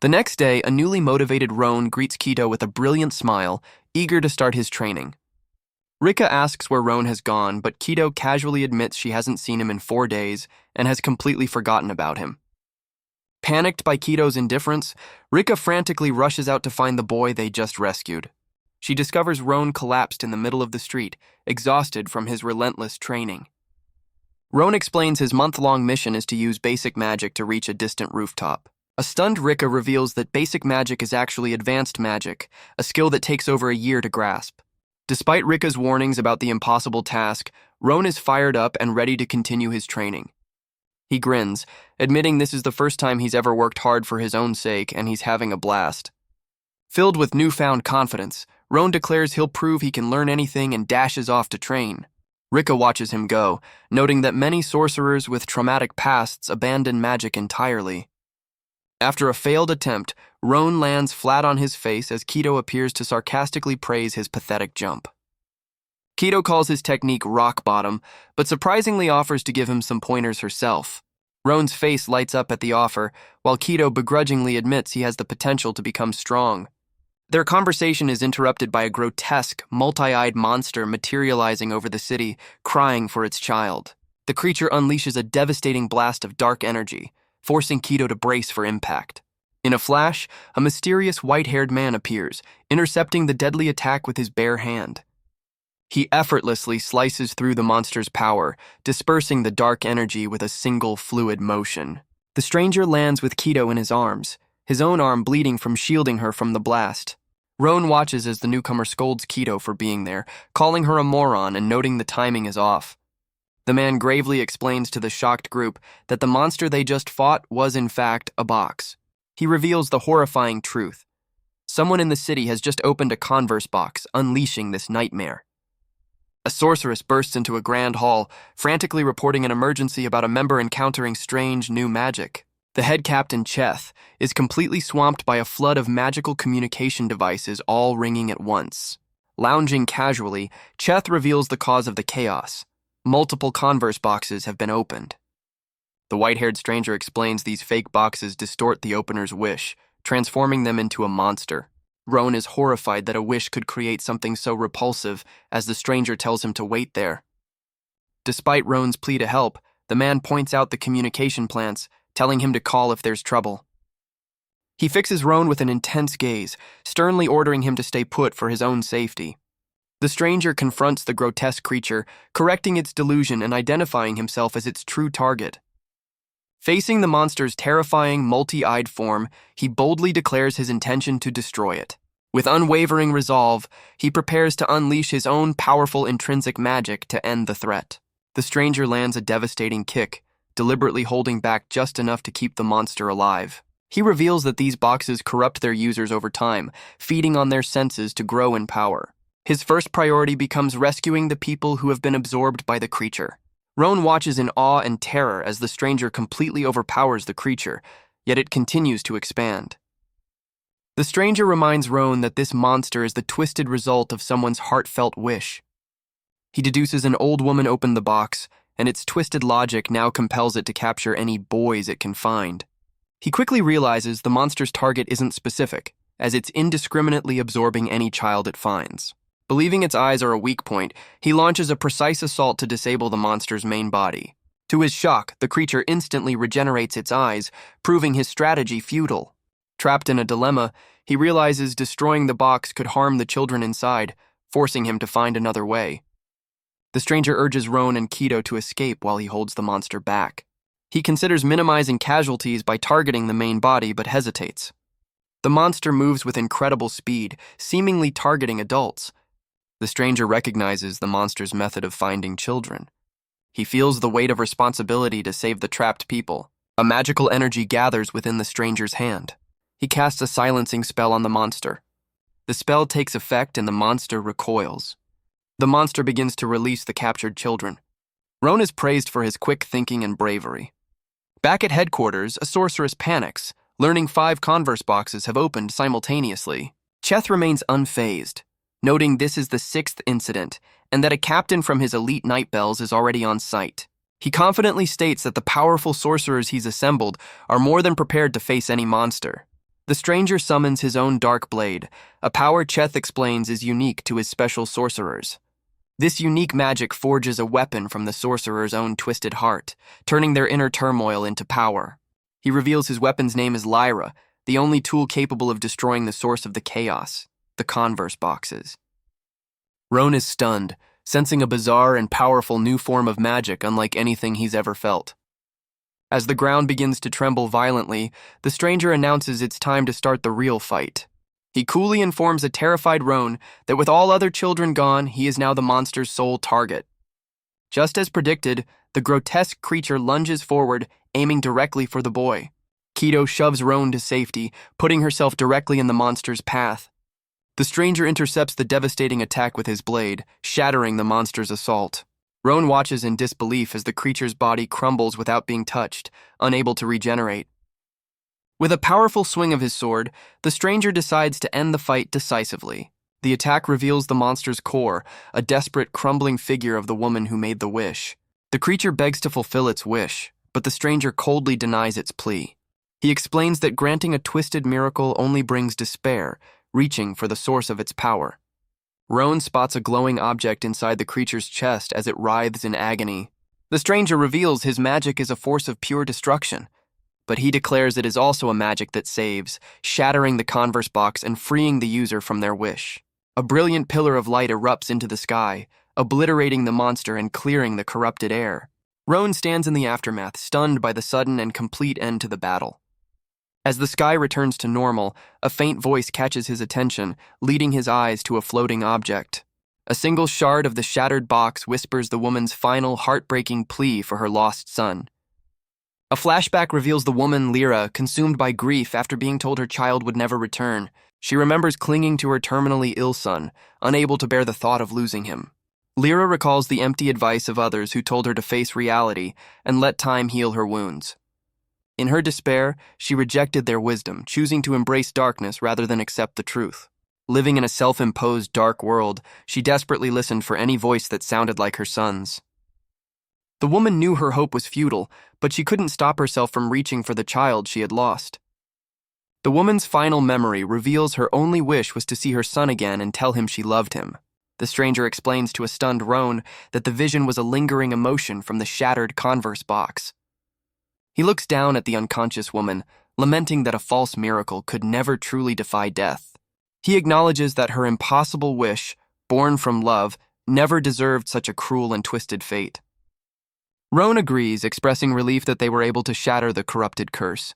The next day, a newly motivated Roan greets Kito with a brilliant smile, eager to start his training. Rika asks where Roan has gone, but Kito casually admits she hasn't seen him in 4 days and has completely forgotten about him. Panicked by Kito's indifference, Rika frantically rushes out to find the boy they just rescued. She discovers Roan collapsed in the middle of the street, exhausted from his relentless training. Roan explains his month-long mission is to use basic magic to reach a distant rooftop. A stunned Rika reveals that basic magic is actually advanced magic, a skill that takes over a year to grasp. Despite Rika's warnings about the impossible task, Roan is fired up and ready to continue his training. He grins, admitting this is the first time he's ever worked hard for his own sake, and he's having a blast. Filled with newfound confidence, Roan declares he'll prove he can learn anything and dashes off to train. Rika watches him go, noting that many sorcerers with traumatic pasts abandon magic entirely. After a failed attempt, Roan lands flat on his face as Kito appears to sarcastically praise his pathetic jump. Kito calls his technique rock bottom, but surprisingly offers to give him some pointers herself. Roan's face lights up at the offer, while Kito begrudgingly admits he has the potential to become strong. Their conversation is interrupted by a grotesque, multi-eyed monster materializing over the city, crying for its child. The creature unleashes a devastating blast of dark energy, forcing Kito to brace for impact. In a flash, a mysterious white-haired man appears, intercepting the deadly attack with his bare hand. He effortlessly slices through the monster's power, dispersing the dark energy with a single fluid motion. The stranger lands with Kito in his arms, his own arm bleeding from shielding her from the blast. Roan watches as the newcomer scolds Kito for being there, calling her a moron and noting the timing is off. The man gravely explains to the shocked group that the monster they just fought was in fact a box. He reveals the horrifying truth. Someone in the city has just opened a Converse box, unleashing this nightmare. A sorceress bursts into a grand hall, frantically reporting an emergency about a member encountering strange new magic. The head captain, Cheth, is completely swamped by a flood of magical communication devices all ringing at once. Lounging casually, Cheth reveals the cause of the chaos. Multiple Converse boxes have been opened. The white-haired stranger explains these fake boxes distort the opener's wish, transforming them into a monster. Roan is horrified that a wish could create something so repulsive as the stranger tells him to wait there. Despite Roan's plea to help, the man points out the communication plants, telling him to call if there's trouble. He fixes Roan with an intense gaze, sternly ordering him to stay put for his own safety. The stranger confronts the grotesque creature, correcting its delusion and identifying himself as its true target. Facing the monster's terrifying, multi-eyed form, he boldly declares his intention to destroy it. With unwavering resolve, he prepares to unleash his own powerful intrinsic magic to end the threat. The stranger lands a devastating kick, deliberately holding back just enough to keep the monster alive. He reveals that these boxes corrupt their users over time, feeding on their senses to grow in power. His first priority becomes rescuing the people who have been absorbed by the creature. Roan watches in awe and terror as the stranger completely overpowers the creature, yet it continues to expand. The stranger reminds Roan that this monster is the twisted result of someone's heartfelt wish. He deduces an old woman opened the box, and its twisted logic now compels it to capture any boys it can find. He quickly realizes the monster's target isn't specific, as it's indiscriminately absorbing any child it finds. Believing its eyes are a weak point, he launches a precise assault to disable the monster's main body. To his shock, the creature instantly regenerates its eyes, proving his strategy futile. Trapped in a dilemma, he realizes destroying the box could harm the children inside, forcing him to find another way. The stranger urges Roan and Kito to escape while he holds the monster back. He considers minimizing casualties by targeting the main body, but hesitates. The monster moves with incredible speed, seemingly targeting adults. The stranger recognizes the monster's method of finding children. He feels the weight of responsibility to save the trapped people. A magical energy gathers within the stranger's hand. He casts a silencing spell on the monster. The spell takes effect and the monster recoils. The monster begins to release the captured children. Roan is praised for his quick thinking and bravery. Back at headquarters, a sorceress panics, learning 5 Converse boxes have opened simultaneously. Cheth remains unfazed, noting this is the 6th incident and that a captain from his elite night bells is already on site. He confidently states that the powerful sorcerers he's assembled are more than prepared to face any monster. The stranger summons his own dark blade, a power Cheth explains is unique to his special sorcerers. This unique magic forges a weapon from the sorcerer's own twisted heart, turning their inner turmoil into power. He reveals his weapon's name is Lyra, the only tool capable of destroying the source of the chaos, the Converse boxes. Roan is stunned, sensing a bizarre and powerful new form of magic unlike anything he's ever felt. As the ground begins to tremble violently, the stranger announces it's time to start the real fight. He coolly informs a terrified Roan that with all other children gone, he is now the monster's sole target. Just as predicted, the grotesque creature lunges forward, aiming directly for the boy. Kito shoves Roan to safety, putting herself directly in the monster's path. The stranger intercepts the devastating attack with his blade, shattering the monster's assault. Roan watches in disbelief as the creature's body crumbles without being touched, unable to regenerate. With a powerful swing of his sword, the stranger decides to end the fight decisively. The attack reveals the monster's core, a desperate, crumbling figure of the woman who made the wish. The creature begs to fulfill its wish, but the stranger coldly denies its plea. He explains that granting a twisted miracle only brings despair, reaching for the source of its power. Roan spots a glowing object inside the creature's chest as it writhes in agony. The stranger reveals his magic is a force of pure destruction, but he declares it is also a magic that saves, shattering the converse box and freeing the user from their wish. A brilliant pillar of light erupts into the sky, obliterating the monster and clearing the corrupted air. Roan stands in the aftermath, stunned by the sudden and complete end to the battle. As the sky returns to normal, a faint voice catches his attention, leading his eyes to a floating object. A single shard of the shattered box whispers the woman's final, heartbreaking plea for her lost son. A flashback reveals the woman, Lyra, consumed by grief after being told her child would never return. She remembers clinging to her terminally ill son, unable to bear the thought of losing him. Lyra recalls the empty advice of others who told her to face reality and let time heal her wounds. In her despair, she rejected their wisdom, choosing to embrace darkness rather than accept the truth. Living in a self-imposed dark world, she desperately listened for any voice that sounded like her son's. The woman knew her hope was futile, but she couldn't stop herself from reaching for the child she had lost. The woman's final memory reveals her only wish was to see her son again and tell him she loved him. The stranger explains to a stunned Roan that the vision was a lingering emotion from the shattered converse box. He looks down at the unconscious woman, lamenting that a false miracle could never truly defy death. He acknowledges that her impossible wish, born from love, never deserved such a cruel and twisted fate. Roan agrees, expressing relief that they were able to shatter the corrupted curse.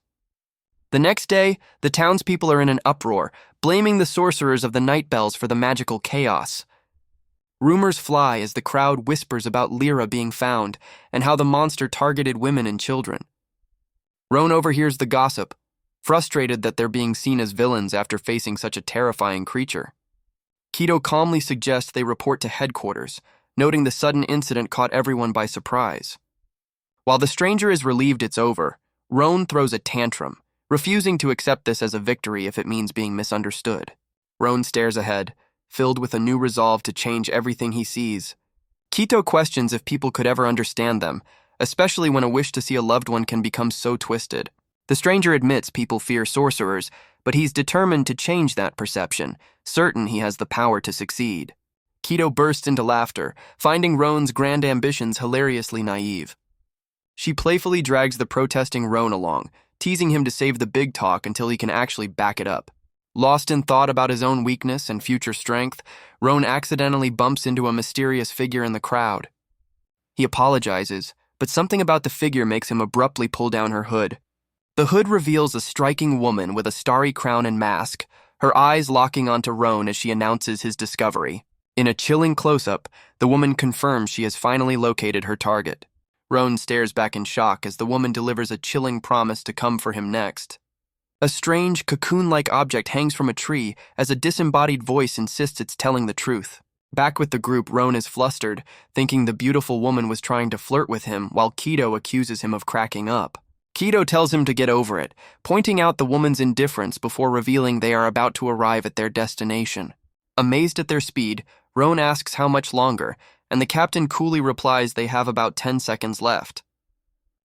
The next day, the townspeople are in an uproar, blaming the sorcerers of the Night Bells for the magical chaos. Rumors fly as the crowd whispers about Lyra being found and how the monster targeted women and children. Roan overhears the gossip, frustrated that they're being seen as villains after facing such a terrifying creature. Kito calmly suggests they report to headquarters, noting the sudden incident caught everyone by surprise. While the stranger is relieved it's over, Roan throws a tantrum, refusing to accept this as a victory if it means being misunderstood. Roan stares ahead, filled with a new resolve to change everything he sees. Kito questions if people could ever understand them, especially when a wish to see a loved one can become so twisted. The stranger admits people fear sorcerers, but he's determined to change that perception, certain he has the power to succeed. Kito bursts into laughter, finding Roan's grand ambitions hilariously naive. She playfully drags the protesting Roan along, teasing him to save the big talk until he can actually back it up. Lost in thought about his own weakness and future strength, Roan accidentally bumps into a mysterious figure in the crowd. He apologizes, but something about the figure makes him abruptly pull down her hood. The hood reveals a striking woman with a starry crown and mask, her eyes locking onto Roan as she announces his discovery. In a chilling close-up, the woman confirms she has finally located her target. Roan stares back in shock as the woman delivers a chilling promise to come for him next. A strange, cocoon-like object hangs from a tree as a disembodied voice insists it's telling the truth. Back with the group, Roan is flustered, thinking the beautiful woman was trying to flirt with him while Kito accuses him of cracking up. Kito tells him to get over it, pointing out the woman's indifference before revealing they are about to arrive at their destination. Amazed at their speed, Roan asks how much longer, and the captain coolly replies they have about 10 seconds left.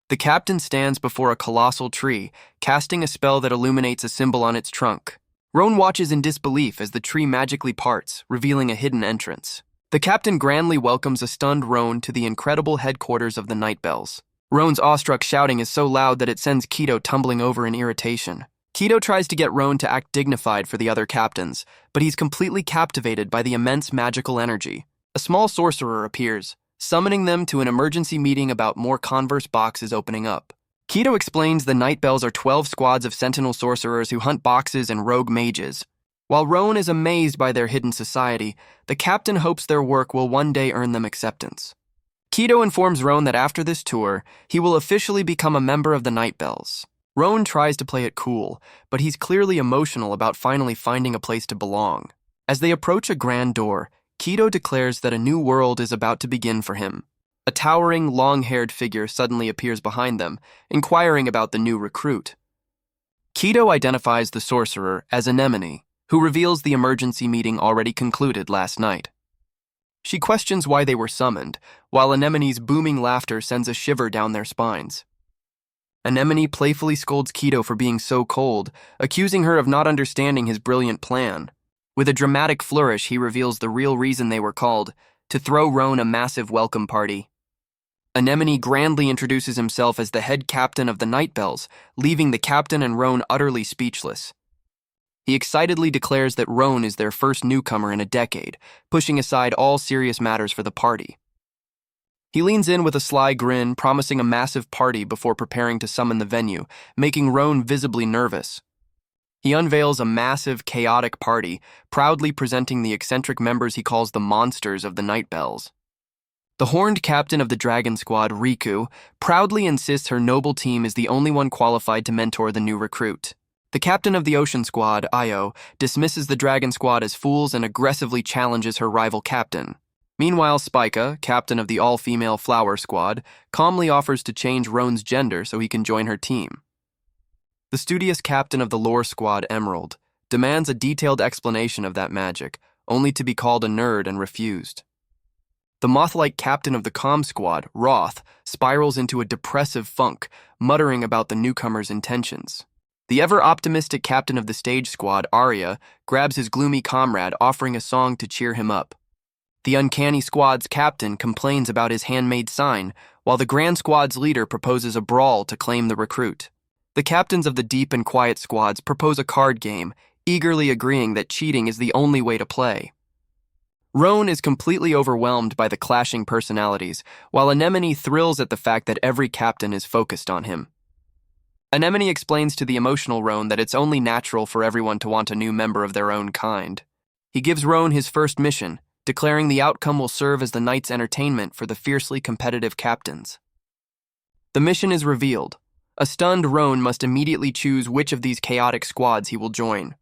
The captain stands before a colossal tree, casting a spell that illuminates a symbol on its trunk. Roan watches in disbelief as the tree magically parts, revealing a hidden entrance. The captain grandly welcomes a stunned Roan to the incredible headquarters of the Night Bells. Roan's awestruck shouting is so loud that it sends Kito tumbling over in irritation. Kito tries to get Roan to act dignified for the other captains, but he's completely captivated by the immense magical energy. A small sorcerer appears, summoning them to an emergency meeting about more converse boxes opening up. Kito explains the Night Bells are 12 squads of sentinel sorcerers who hunt boxes and rogue mages. While Roan is amazed by their hidden society, the captain hopes their work will one day earn them acceptance. Kito informs Roan that after this tour, he will officially become a member of the Night Bells. Roan tries to play it cool, but he's clearly emotional about finally finding a place to belong. As they approach a grand door, Kito declares that a new world is about to begin for him. A towering, long-haired figure suddenly appears behind them, inquiring about the new recruit. Kito identifies the sorcerer as Anemone, who reveals the emergency meeting already concluded last night. She questions why they were summoned, while Anemone's booming laughter sends a shiver down their spines. Anemone playfully scolds Kito for being so cold, accusing her of not understanding his brilliant plan. With a dramatic flourish, he reveals the real reason they were called, to throw Roan a massive welcome party. Anemone grandly introduces himself as the head captain of the Night Bells, leaving the captain and Roan utterly speechless. He excitedly declares that Roan is their first newcomer in a decade, pushing aside all serious matters for the party. He leans in with a sly grin, promising a massive party before preparing to summon the venue, making Roan visibly nervous. He unveils a massive, chaotic party, proudly presenting the eccentric members he calls the monsters of the Night Bells. The horned captain of the Dragon Squad, Riku, proudly insists her noble team is the only one qualified to mentor the new recruit. The captain of the Ocean Squad, Io, dismisses the Dragon Squad as fools and aggressively challenges her rival captain. Meanwhile, Spica, captain of the all-female Flower Squad, calmly offers to change Roan's gender so he can join her team. The studious captain of the Lore Squad, Emerald, demands a detailed explanation of that magic, only to be called a nerd and refused. The moth-like captain of the Comm Squad, Roth, spirals into a depressive funk, muttering about the newcomer's intentions. The ever-optimistic captain of the Stage Squad, Arya, grabs his gloomy comrade, offering a song to cheer him up. The Uncanny Squad's captain complains about his handmade sign, while the Grand Squad's leader proposes a brawl to claim the recruit. The captains of the Deep and Quiet Squads propose a card game, eagerly agreeing that cheating is the only way to play. Roan is completely overwhelmed by the clashing personalities, while Anemone thrills at the fact that every captain is focused on him. Anemone explains to the emotional Roan that it's only natural for everyone to want a new member of their own kind. He gives Roan his first mission, declaring the outcome will serve as the night's entertainment for the fiercely competitive captains. The mission is revealed. A stunned Roan must immediately choose which of these chaotic squads he will join.